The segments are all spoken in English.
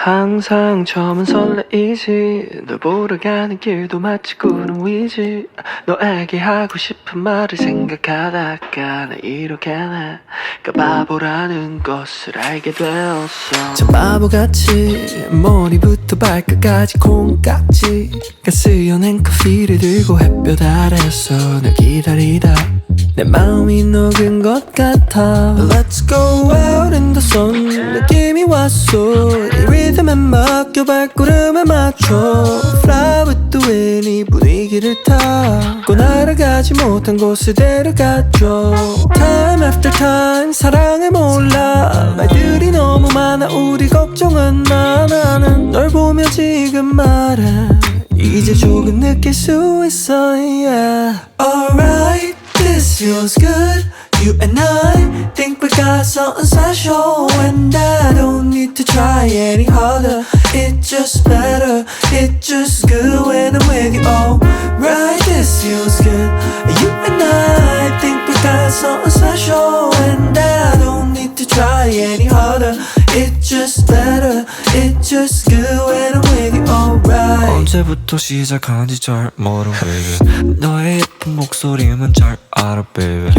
항상 처음은 설레이지 널 보러 가는 길도 마치 구름 위지 너에게 하고 싶은 말을 생각하다가 나 이렇게 내가 바보라는 것을 알게 되었어. 참 바보같이 머리부터 발끝까지 콩깍지가 쓰여낸 커피를 들고 햇볕 아래서 널 기다리다 내 마음이 녹은 것 같아. Let's go out in the sun 느낌이 왔어. 이 리듬에 맡겨 발걸음에 맞춰 Fly with the wind 이 분위기를 타고 날아가지 못한 곳에 데려가줘. Time after time 사랑을 몰라 말들이 너무 많아 우리 걱정은 마. 나는 널 보며 지금 말해 이제 조금 느낄 수 있어. Yeah. Alright this feels good. You and I think we got something special, and I don't need to try any harder. It's just better, it's just good when I'm with you. Oh, right, this feels good. You and I think we got something special, and I don't need to try any harder. It's just better, it's just good when I'm with you. Alright. 언제부터 시작한지 잘 모르 baby. 너의 예쁜 목소리만 잘 알아 baby.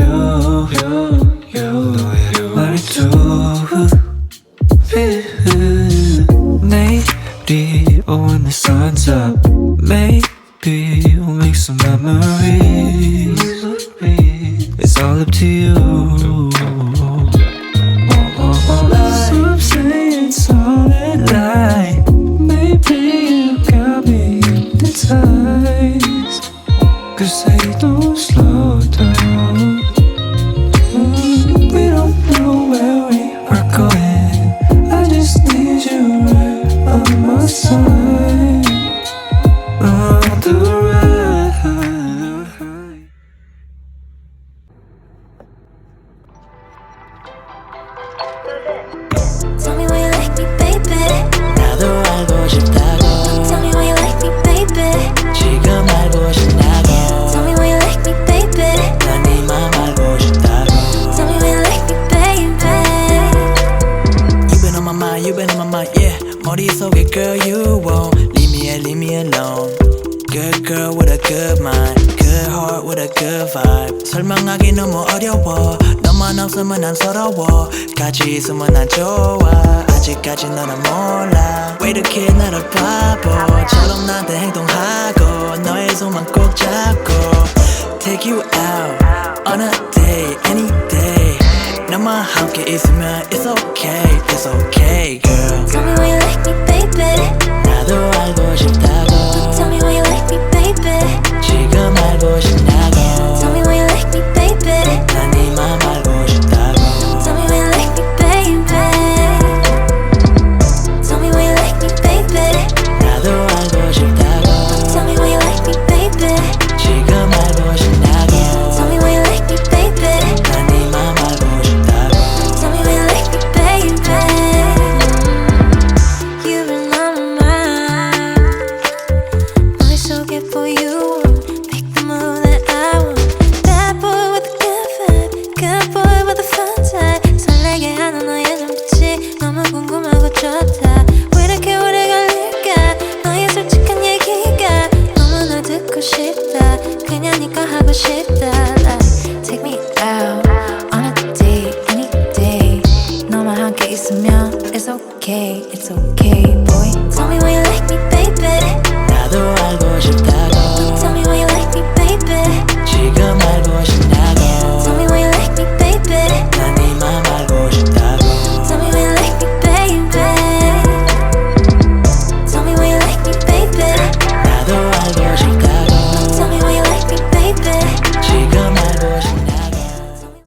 너의 말투 내일이 when the sun's up maybe we'll make some memories. It's all up to you. Some say it's all a lie. Maybe you got me hypnotized. Cause they don't slow down. We don't know where we are going. I just need you right on my side. On the ride. Tell me why you like me, baby. 나도 알고 싶다고. Tell me why you like me, baby. 지금 알고 싶다고. Tell me why you like me, baby. 난 네 맘 알고 싶다고. Tell me why you like me, baby. You've been on my mind, you've been on my mind, yeah. 머릿속에 girl you won't leave me alone. Good girl with a good mind, good heart with a good vibe. 설명하기 너무 어려워. 너만 없으면 난 서러워. 같이 있으면 난 좋아. 아직까지 너는 몰라. 왜 이렇게 나를 바보처럼 나한테 행동하고 너의 손만 꼭 잡고 Take you out on a day, any day. 너만 함께 있으면 it's okay girl. Tell me why you like me, baby. 나도 알고 싶다고. Tell me why you like me, baby. 지금 알고 싶다고. Tell me why you like me, baby. 난 네 맘 알고 싶다고. Tell me why you like me, baby. Tell me why you like me, baby. 나도 알고 싶다고. Tell me why you like me, baby. 지금 알고 싶다고. Tell me why you like me, baby. 난 네 맘 알고 싶다고. Tell me why you like me, baby. You've been on my mind. 머릿속에 for you. Make the move that I want. Bad boy with a good vibe. Good boy with a fun time. 설레게 하는 너의 눈빛이 너무 궁금하고 좋다. 왜 이렇게 오래 걸릴까? 너의 솔직한 얘기가 너무나 듣고 싶다. 그냥 네가 하고 싶다. Like, take me out on a date, any day. 너만 함께 있으면 it's okay boy.